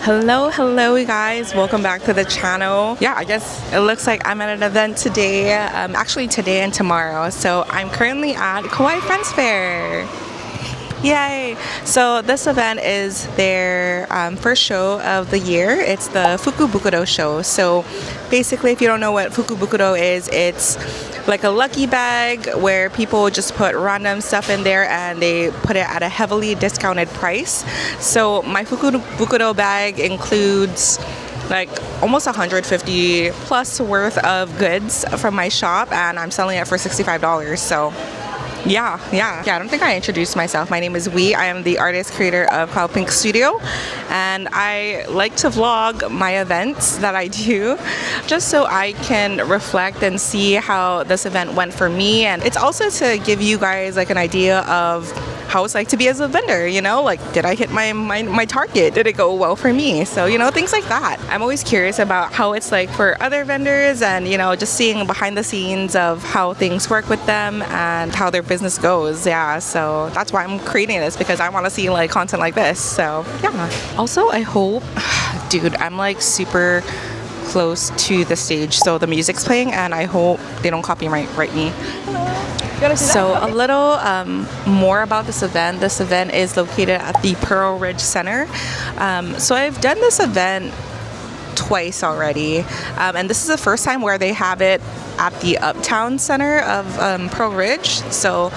Hello you guys, welcome back to the channel. Yeah, I guess it looks like I'm at an event today, actually today and tomorrow. So I'm currently at Kawaii Friends Fair. Yay! So this event is their first show of the year. It's the Fukubukuro show. So basically, if you don't know what Fukubukuro is, it's like a lucky bag where people just put random stuff in there and they put it at a heavily discounted price. So my Fukubukuro bag includes like almost 150 plus worth of goods from my shop, and I'm selling it for $65. So yeah, I don't think I introduced myself. My name is Wee. I am the artist creator of Cloud Pink Studio, and I like to vlog my events that I do just so I can reflect and see how this event went for me. And it's also to give you guys like an idea of how it's like to be as a vendor, you know, like did I hit my target? Did it go well for me? So, you know, things like that. I'm always curious about how it's like for other vendors, and, you know, just seeing behind the scenes of how things work with them and how their business goes. Yeah, so that's why I'm creating this, because I want to see like content like this. So yeah. Also, I hope, dude, I'm like super close to the stage, so the music's playing, and I hope they don't copyright me. So a little more about this event. This event is located at the Pearl Ridge Center. So I've done this event twice already, and this is the first time where they have it at the Uptown Center of Pearl Ridge. So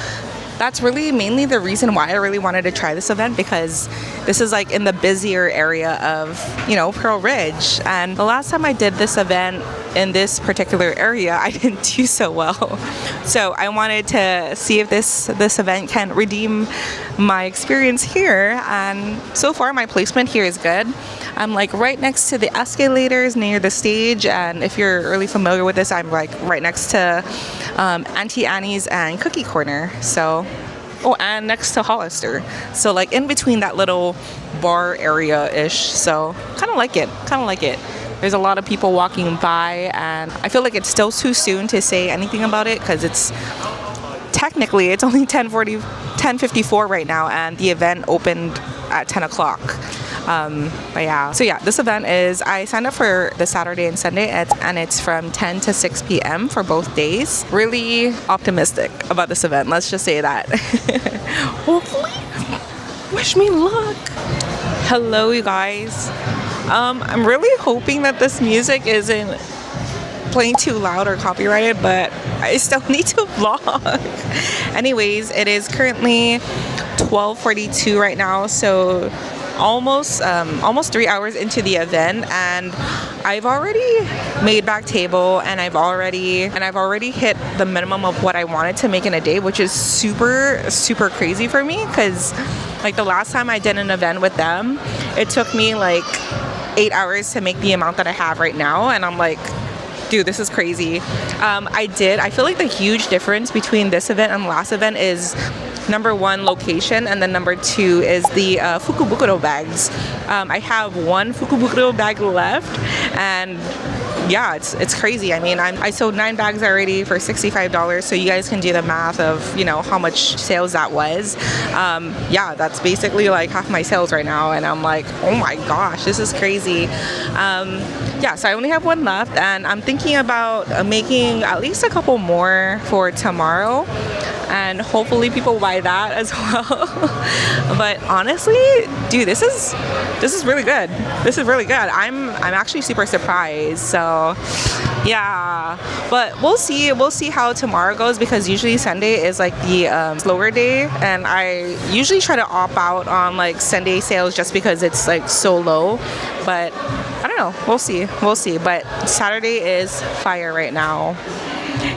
that's really mainly the reason why I really wanted to try this event, because this is like in the busier area of, you know, Pearl Ridge. And the last time I did this event in this particular area, I didn't do so well. So I wanted to see if this event can redeem my experience here. And so far my placement here is good. I'm like right next to the escalators near the stage, and if you're really familiar with this, I'm like right next to Auntie Annie's and Cookie Corner. So, oh, and next to Hollister. So like in between that little bar area-ish. So kind of like it. There's a lot of people walking by, and I feel like it's still too soon to say anything about it, because it's only 10:54 right now, and the event opened at 10 o'clock. But yeah, so yeah, this event is, I signed up for the Saturday and Sunday, and it's from 10 to 6 p.m. for both days. Really optimistic about this event, let's just say that. Hopefully, wish me luck. Hello you guys. I'm really hoping that this music isn't playing too loud or copyrighted, but I still need to vlog. Anyways, it is currently 12:42 right now, so almost 3 hours into the event, and I've already made back table, and I've already hit the minimum of what I wanted to make in a day, which is super crazy for me, because like the last time I did an event with them, it took me like 8 hours to make the amount that I have right now, and I'm like, dude, this is crazy. I feel like the huge difference between this event and the last event is, number one, location, and then number two is the Fukubukuro bags. I have one Fukubukuro bag left, and yeah, it's crazy. I mean, I sold 9 bags already for $65, so you guys can do the math of, you know, how much sales that was. Yeah, that's basically like half my sales right now, and I'm like, oh my gosh, this is crazy. Yeah, so I only have one left, and I'm thinking about making at least a couple more for tomorrow, and hopefully people buy that as well. But honestly, dude, this is really good. This is really good. I'm actually super surprised. So yeah, but we'll see how tomorrow goes, because usually Sunday is like the slower day, and I usually try to opt out on like Sunday sales just because it's like so low. But I don't know, we'll see. But Saturday is fire right now.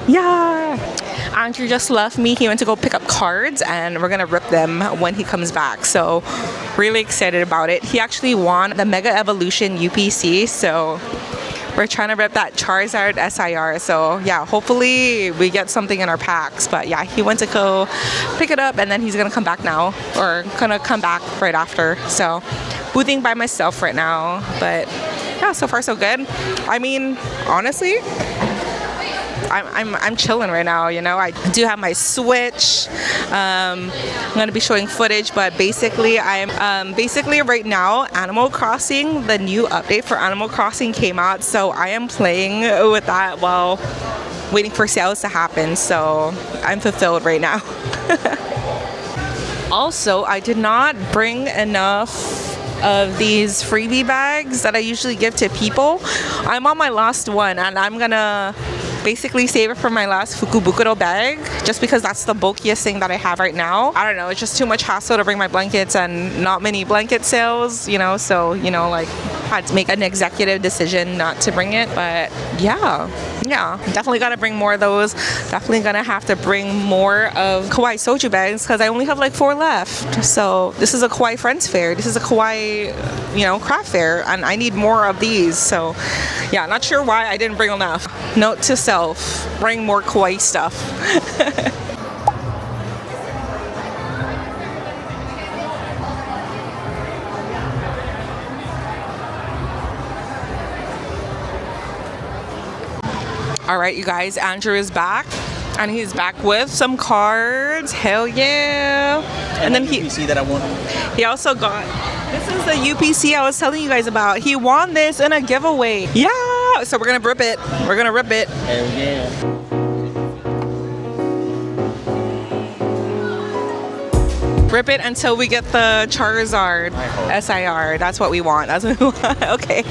Yeah, Andrew just left me. He went to go pick up cards, and we're gonna rip them when he comes back. So really excited about it. He actually won the Mega Evolution UPC, so we're trying to rip that Charizard SIR. So yeah, hopefully we get something in our packs. But yeah, he went to go pick it up, and then he's gonna come back now, or gonna come back right after. So boothing by myself right now. But yeah, so far so good. I mean, honestly, I'm chilling right now, you know. I do have my Switch. I'm gonna be showing footage, but basically I'm basically right now Animal Crossing, the new update for Animal Crossing came out, so I am playing with that while waiting for sales to happen. So I'm fulfilled right now. Also, I did not bring enough of these freebie bags that I usually give to people. I'm on my last one, and I'm gonna basically save it for my last Fukubukuro bag, just because that's the bulkiest thing that I have right now. I don't know, it's just too much hassle to bring my blankets and not many blanket sales, you know, so, you know, like, had to make an executive decision not to bring it. But yeah, definitely gotta bring more of those. Definitely gonna have to bring more of Kawaii soju bags, because I only have like 4 left. So this is a Kawaii Friends Fair. This is a Kawaii, you know, craft fair, and I need more of these. So yeah, not sure why I didn't bring enough. Note to self, bring more Kawaii stuff. All right, you guys, Andrew is back, and he's back with some cards. Hell yeah! And then UPC that I won. He also got, this is the UPC I was telling you guys about. He won this in a giveaway. Yeah! So we're gonna rip it. We're gonna rip it. Hell yeah! Rip it until we get the Charizard SIR. That's what we want. That's what we want. Okay.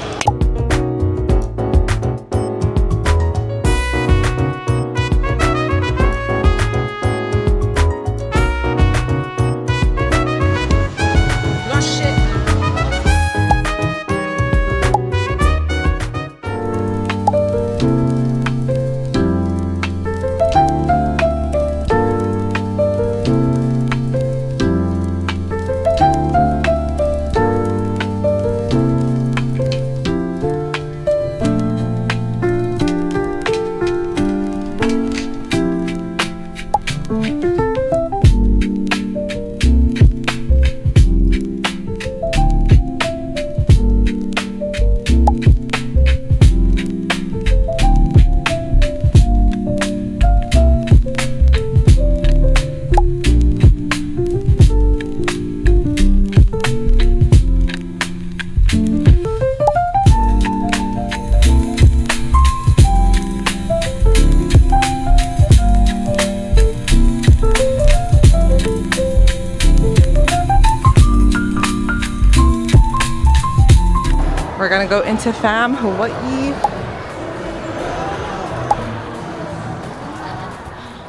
We're gonna go into FAM Hawaii.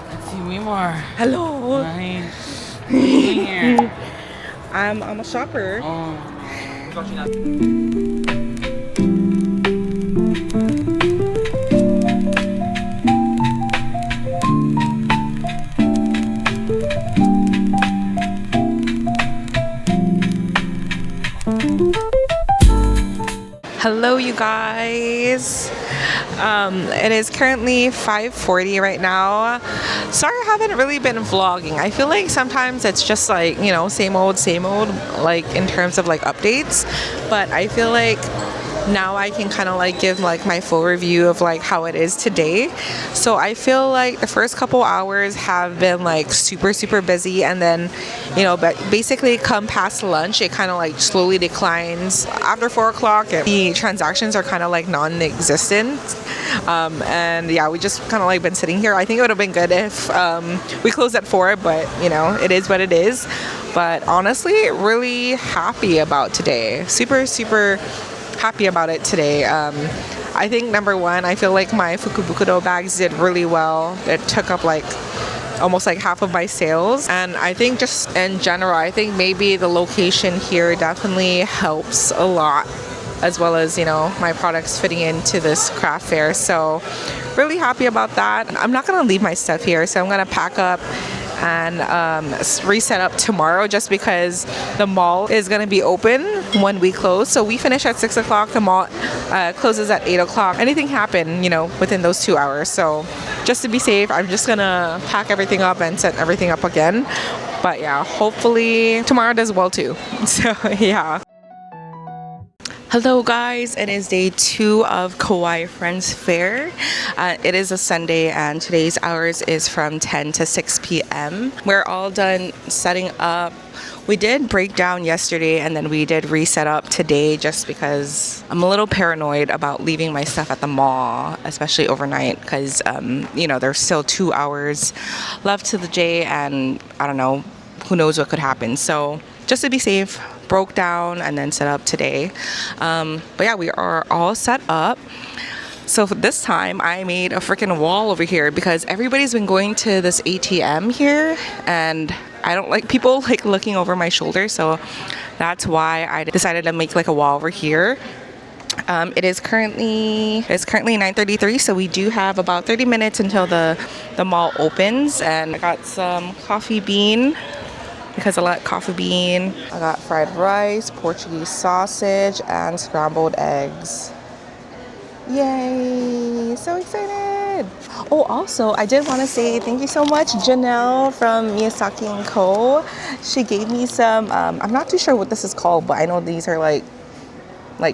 Let's see me more. Hello. Hi. Here. I'm a shopper. Oh. Hello, you guys. It is currently 5:40 right now. Sorry I haven't really been vlogging. I feel like sometimes it's just like, you know, same old, like in terms of like updates. But I feel like now I can kind of like give like my full review of like how it is today. So I feel like the first couple hours have been like super busy, and then, you know, but basically come past lunch it kind of like slowly declines. After 4 o'clock the transactions are kind of like non-existent, and yeah, we just kind of like been sitting here. I think it would have been good if we closed at 4, but you know, it is what it is. But honestly, really happy about today. Super happy about it today. I think number one, I feel like my Fukubukuro bags did really well. It took up like almost like half of my sales, and I think just in general, I think maybe the location here definitely helps a lot, as well as, you know, my products fitting into this craft fair. So really happy about that. I'm not gonna leave my stuff here, so I'm gonna pack up and reset up tomorrow, just because the mall is gonna be open when we close. So we finish at 6 o'clock, the mall closes at 8 o'clock. Anything happen, you know, within those 2 hours. So just to be safe, I'm just gonna pack everything up and set everything up again. But yeah, hopefully tomorrow does well too. So yeah. Hello guys, it is day 2 of Kawaii Friends Fair. It is a Sunday and today's hours is from 10 to 6 p.m. We're all done setting up. We did break down yesterday and then we did reset up today just because I'm a little paranoid about leaving my stuff at the mall, especially overnight because, there's still 2 hours left to the day and I don't know, who knows what could happen. So just to be safe, broke down and then set up today. But yeah, we are all set up. So for this time I made a freaking wall over here because everybody's been going to this ATM here and I don't like people like looking over my shoulder, so that's why I decided to make like a wall over here. It's currently 9:33, so we do have about 30 minutes until the mall opens. And I got some coffee bean because I like coffee bean. I got fried rice, Portuguese sausage, and scrambled eggs. Yay! So excited! Oh, also, I did want to say thank you so much, Janelle from Miyazaki & Co. She gave me some, I'm not too sure what this is called, but I know these are like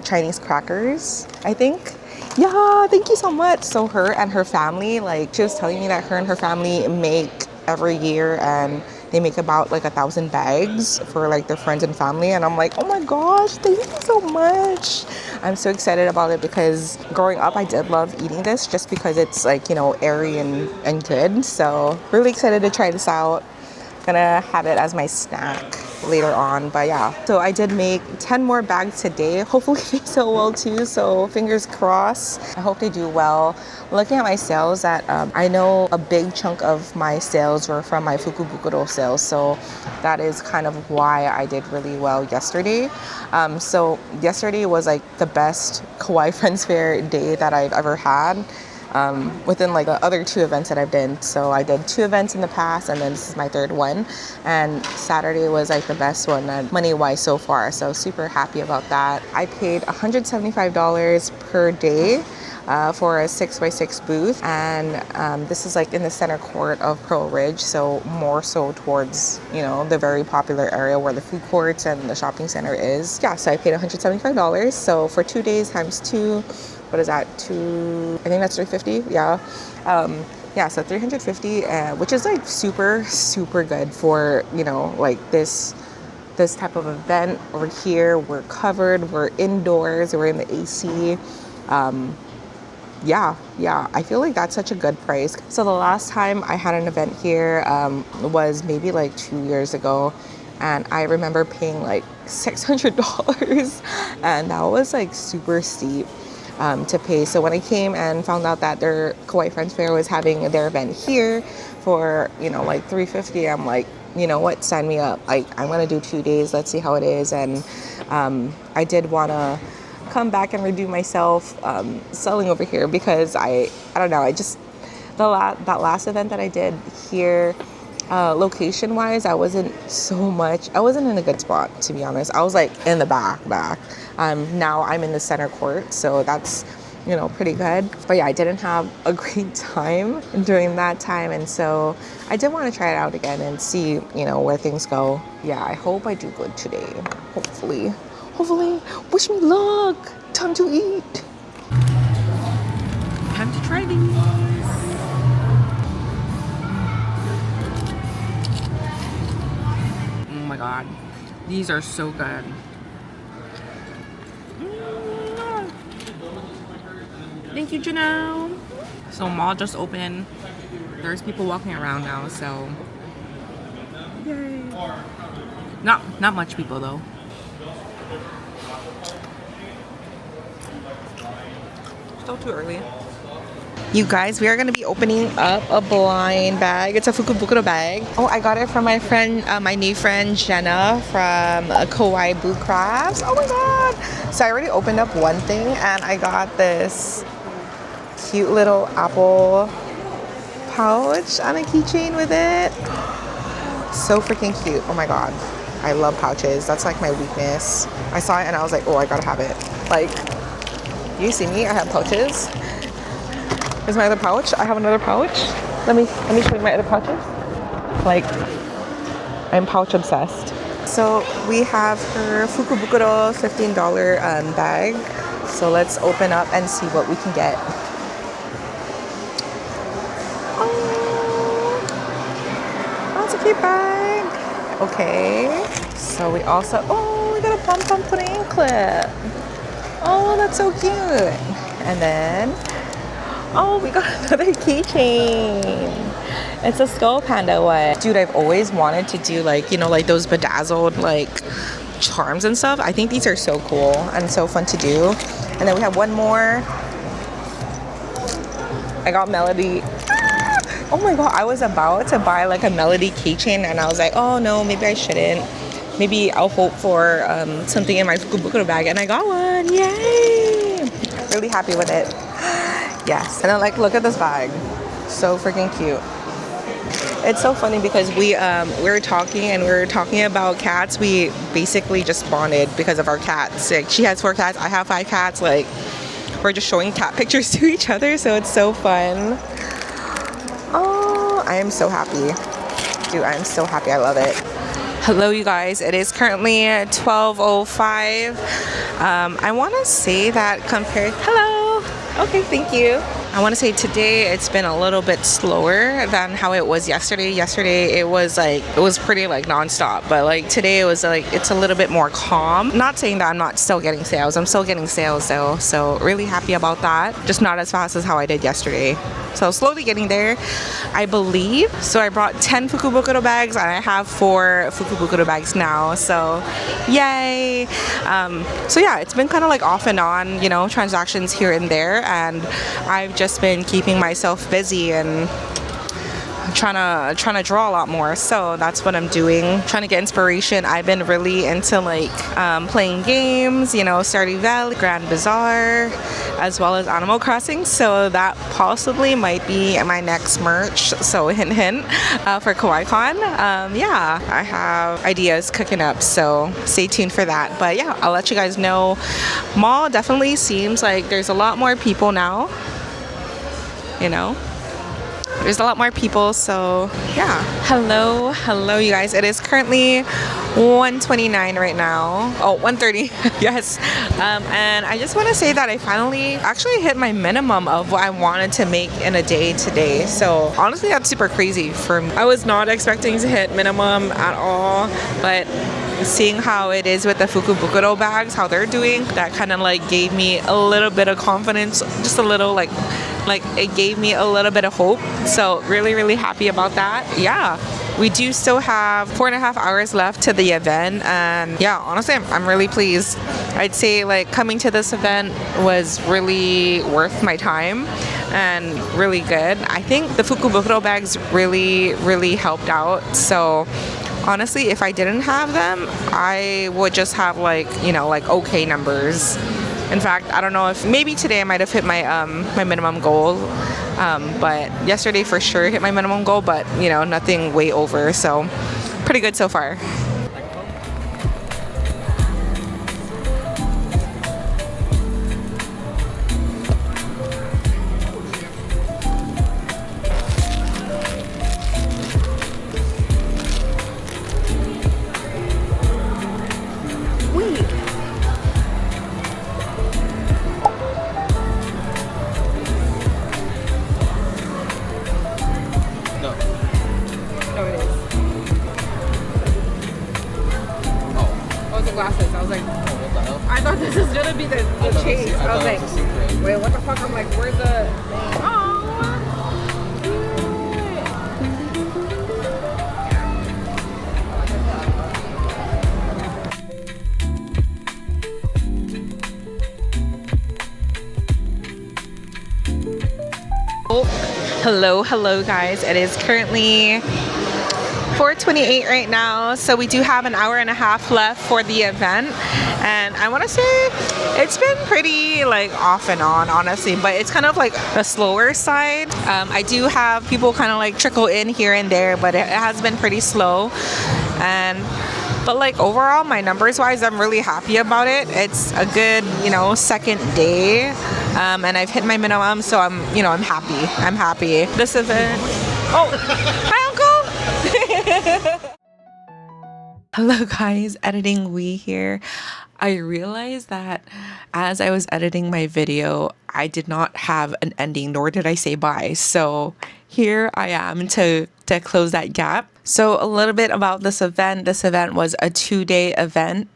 Chinese crackers, I think. Yeah, thank you so much. So her and her family, like she was telling me that her and her family make every year and they make about like 1,000 bags for like their friends and family, and I'm like, oh my gosh, thank you so much. I'm so excited about it because growing up I did love eating this just because it's like, airy and good. So really excited to try this out. Gonna have it as my snack later on. But yeah, so I did make 10 more bags today. Hopefully they sell well too, so fingers crossed. I hope they do well. Looking at my sales, that I know a big chunk of my sales were from my Fukubukuro sales, so that is kind of why I did really well yesterday. So yesterday was like the best Kawaii Friends Fair day that I've ever had. Within like the other 2 events that I've done. So I did 2 events in the past and then this is my 3rd one, and Saturday was like the best one money wise so far, so super happy about that. I paid $175 per day for a 6x6 booth, and this is like in the center court of Pearl Ridge, so more so towards the very popular area where the food courts and the shopping center is. Yeah, so I paid $175, so for 2 days times 2, what is that, I think that's $350. Yeah, so $350, which is like super good for like this type of event. Over here we're covered, we're indoors, we're in the AC. Yeah, I feel like that's such a good price. So the last time I had an event here was maybe like 2 years ago, and I remember paying like $600 and that was like super steep to pay. So when I came and found out that their Kawaii Friends Fair was having their event here for like $350, I'm like, you know what, sign me up. Like, I'm gonna do 2 days, let's see how it is. And I did want to come back and redo myself selling over here because I don't know, I just that last event that I did here, location wise, I wasn't in a good spot, to be honest. I was like in the back. Now I'm in the center court, so that's pretty good. But yeah, I didn't have a great time during that time, and so I did want to try it out again and see where things go. Yeah, I hope I do good today. Hopefully, wish me luck. Time to eat. Time to try these. Oh my god, these are so good. Thank you, Janelle. So mall just opened. There's people walking around now, so yay. Not much people though. Still too early. You guys, we are going to be opening up a blind bag. It's a Fukubukuro bag. Oh, I got it from my friend, my new friend Jenna from Kawaii Boo Crafts. Oh my god! So I already opened up one thing and I got this cute little apple pouch on a keychain with it. So freaking cute. Oh my god. I love pouches. That's like my weakness. I saw it and I was like, oh, I gotta have it. Like, you see me? I have pouches. Here's my other pouch. I have another pouch. Let me show you my other pouches. Like, I'm pouch obsessed. So we have her Fukubukuro $15 bag. So let's open up and see what we can get. Oh, that's a cute bag. Okay. So we also, oh, we got a pom-pom pudding clip. Oh, that's so cute. And then, oh, we got another keychain. It's a skull panda one. Dude, I've always wanted to do like, you know, like those bedazzled like charms and stuff. I think these are so cool and so fun to do. And then we have one more. I got Melody. Oh my god, I was about to buy like a Melody keychain and I was like, oh no, maybe I shouldn't. Maybe I'll hope for something in my Fukubukuro bag, and I got one. Yay! Really happy with it. Yes, and then like look at this bag. So freaking cute. It's so funny because we were talking about cats. We basically just bonded because of our cats. Like she has 4 cats, I have 5 cats. Like we're just showing cat pictures to each other, so it's so fun. Oh, I am so happy. Dude, I am so happy. I love it. Hello you guys, it is currently 12:05. I want to say that compared, hello, okay, thank you. I want to say today it's been a little bit slower than how it was yesterday. Yesterday it was pretty like non-stop, but like today it was like it's a little bit more calm. Not saying that I'm not still getting sales, I'm still getting sales though, so really happy about that. Just not as fast as how I did yesterday, so slowly getting there, I believe. So I brought 10 Fukubukuro bags and I have 4 Fukubukuro bags now, so yay. So yeah, it's been kind of like off and on, you know, transactions here and there, and I've just been keeping myself busy and trying to draw a lot more, so that's what I'm doing, trying to get inspiration. I've been really into like playing games, you know, Stardew Valley, Grand Bazaar, as well as Animal Crossing, so that possibly might be my next merch, so hint hint, for KawaiiCon. Yeah, I have ideas cooking up, so stay tuned for that. But yeah, I'll let you guys know. Mall definitely seems like there's a lot more people now, you know, there's a lot more people, so yeah. Hello you guys, it is currently 1:29 right now. Oh, 1:30. Yes. And I just want to say that I finally actually hit my minimum of what I wanted to make in a day today, so honestly that's super crazy for me. I was not expecting to hit minimum at all, but seeing how it is with the Fukubukuro bags, how they're doing, that kind of like gave me a little bit of confidence, just a little like it gave me a little bit of hope, so really happy about that. Yeah, we do still have 4.5 hours left to the event, and yeah, honestly I'm really pleased. I'd say like coming to this event was really worth my time and really good. I think the Fukubukuro bags really helped out, so honestly if I didn't have them I would just have like, you know, like okay numbers. In fact, I don't know if maybe today I might have hit my my minimum goal, but yesterday for sure hit my minimum goal, but you know, nothing way over, so pretty good so far. Glasses. I was like, oh, what the hell? I thought this was gonna be the chase. I was like, wait, what the fuck? I'm like, where's the? Oh, hello guys. It is currently 4:28 right now, so we do have an hour and a half left for the event, and I want to say it's been pretty like off and on honestly, but it's kind of like the slower side. I do have people kind of like trickle in here and there, but it has been pretty slow, but like overall my numbers wise I'm really happy about it. It's a good, you know, second day, and I've hit my minimum, so I'm happy. This event, oh hi uncle. Hello guys, editing Wee here. I realized that as I was editing my video, I did not have an ending, nor did I say bye. So here I am to close that gap. So a little bit about this event. This event was a 2-day event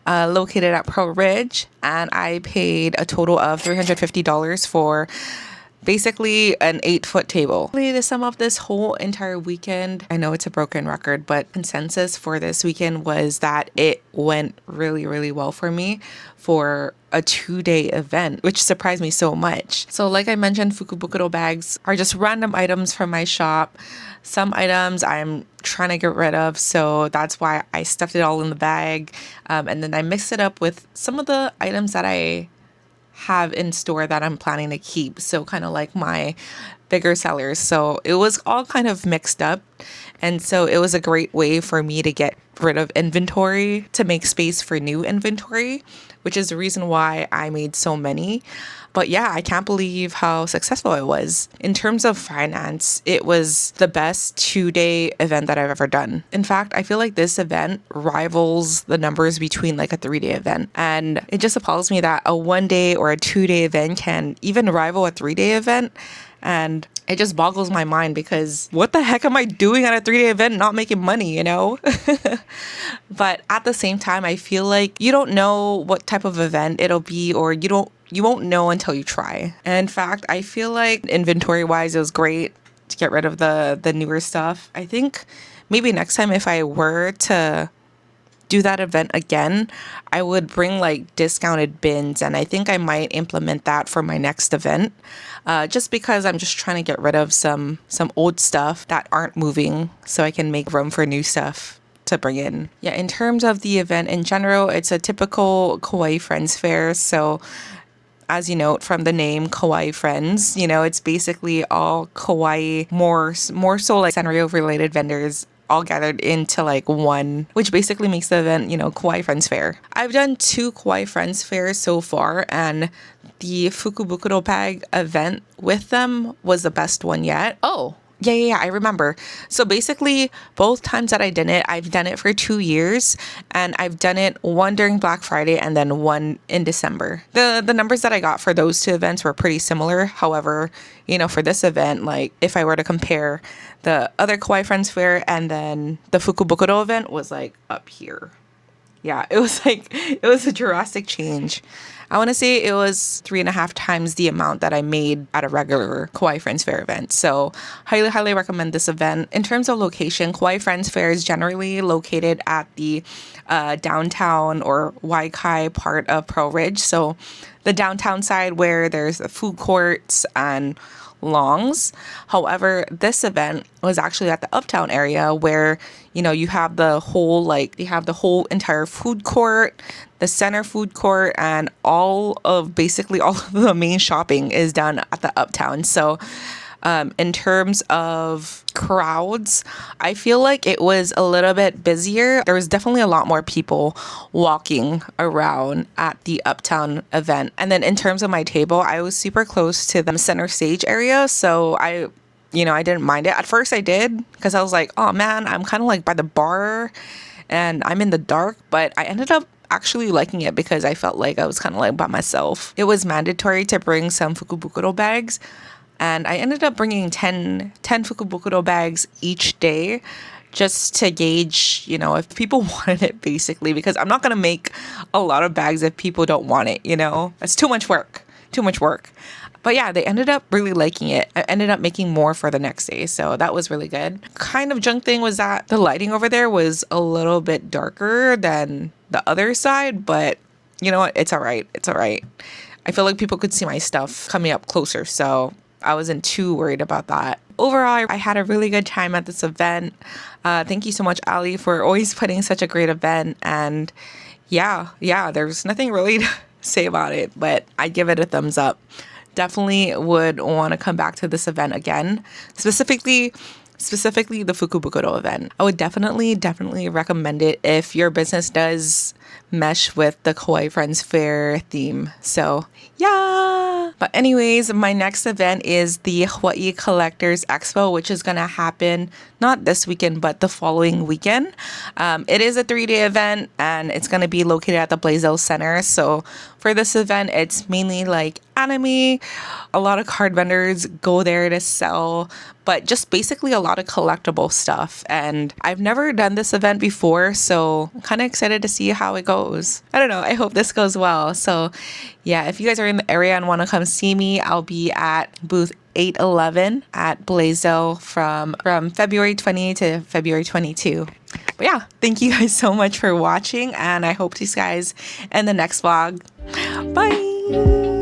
located at Pearl Ridge, and I paid a total of $350 for basically an 8-foot table. Really, to sum up this whole entire weekend, I know it's a broken record, but consensus for this weekend was that it went really, really well for me for a 2-day event, which surprised me so much. So like I mentioned, Fukubukuro bags are just random items from my shop. Some items I'm trying to get rid of, so that's why I stuffed it all in the bag. And then I mixed it up with some of the items that I have in store that I'm planning to keep. So kind of like my bigger sellers. So it was all kind of mixed up. And so it was a great way for me to get rid of inventory to make space for new inventory, which is the reason why I made so many. But yeah, I can't believe how successful it was. In terms of finance, it was the best 2-day event that I've ever done. In fact, I feel like this event rivals the numbers between like a 3-day event. And it just appalls me that a 1-day or a 2-day event can even rival a 3-day event. And it just boggles my mind because what the heck am I doing at a 3-day event not making money, you know? But at the same time, I feel like you don't know what type of event it'll be, or you won't know until you try. And in fact, I feel like inventory wise, it was great to get rid of the newer stuff. I think maybe next time if I were to do that event again, I would bring like discounted bins, and I think I might implement that for my next event, just because I'm just trying to get rid of some old stuff that aren't moving so I can make room for new stuff to bring in. Yeah, in terms of the event in general, it's a typical Kawaii Friends fair. So as you note from the name Kawaii Friends, you know, it's basically all kawaii, more so like Sanrio related vendors all gathered into like one, which basically makes the event, you know, Kawaii Friends Fair. I've done 2 Kawaii Friends Fairs so far, and the Fukubukuro bag event with them was the best one yet. Oh, yeah, I remember. So basically, both times that I did it, I've done it for 2 years, and I've done it one during Black Friday and then one in December. The numbers that I got for those 2 events were pretty similar. However, you know, for this event, like if I were to compare the other Kawaii Friends Fair and then the Fukubukuro event was like up here. Yeah, it was a drastic change. I want to say it was 3.5 times the amount that I made at a regular Kawaii Friends Fair event. So highly recommend this event. In terms of location, Kawaii Friends Fair is generally located at the downtown or Waikai part of Pearl Ridge. So the downtown side where there's the food courts and longs. However, this event was actually at the uptown area where, you know, you have the whole entire food court, the center food court, and all of the main shopping is done at the uptown. So in terms of crowds, I feel like it was a little bit busier. There was definitely a lot more people walking around at the uptown event. And then in terms of my table, I was super close to the center stage area. So I didn't mind it. At first I did, because I was like, oh man, I'm kind of like by the bar and I'm in the dark. But I ended up actually liking it because I felt like I was kind of like by myself. It was mandatory to bring some Fukubukuro bags. And I ended up bringing 10 Fukubukuro bags each day just to gauge, you know, if people wanted it, basically, because I'm not going to make a lot of bags if people don't want it, you know. That's too much work. But yeah, they ended up really liking it. I ended up making more for the next day, so that was really good. Kind of junk thing was that the lighting over there was a little bit darker than the other side, but you know what? It's all right. I feel like people could see my stuff coming up closer, so I wasn't too worried about that. Overall, I had a really good time at this event. Thank you so much, Ali, for always putting such a great event. And yeah, there's nothing really to say about it, but I give it a thumbs up. Definitely would want to come back to this event again, specifically the Fukubukuro event. I would definitely recommend it if your business does mesh with the Kawaii Friends Fair theme. So yeah. But anyways, my next event is the Hawaii Collectors Expo, which is going to happen not this weekend, but the following weekend. It is a 3-day event and it's going to be located at the Blaisdell Center. So for this event, it's mainly like anime. A lot of card vendors go there to sell, but just basically a lot of collectible stuff. And I've never done this event before, so I'm kind of excited to see how it goes. I don't know. I hope this goes well. So yeah, if you guys are in the area and want to come see me, I'll be at booth 811 at Blaisdell from February 20 to February 22. But yeah, thank you guys so much for watching, and I hope to see you guys in the next vlog. Bye!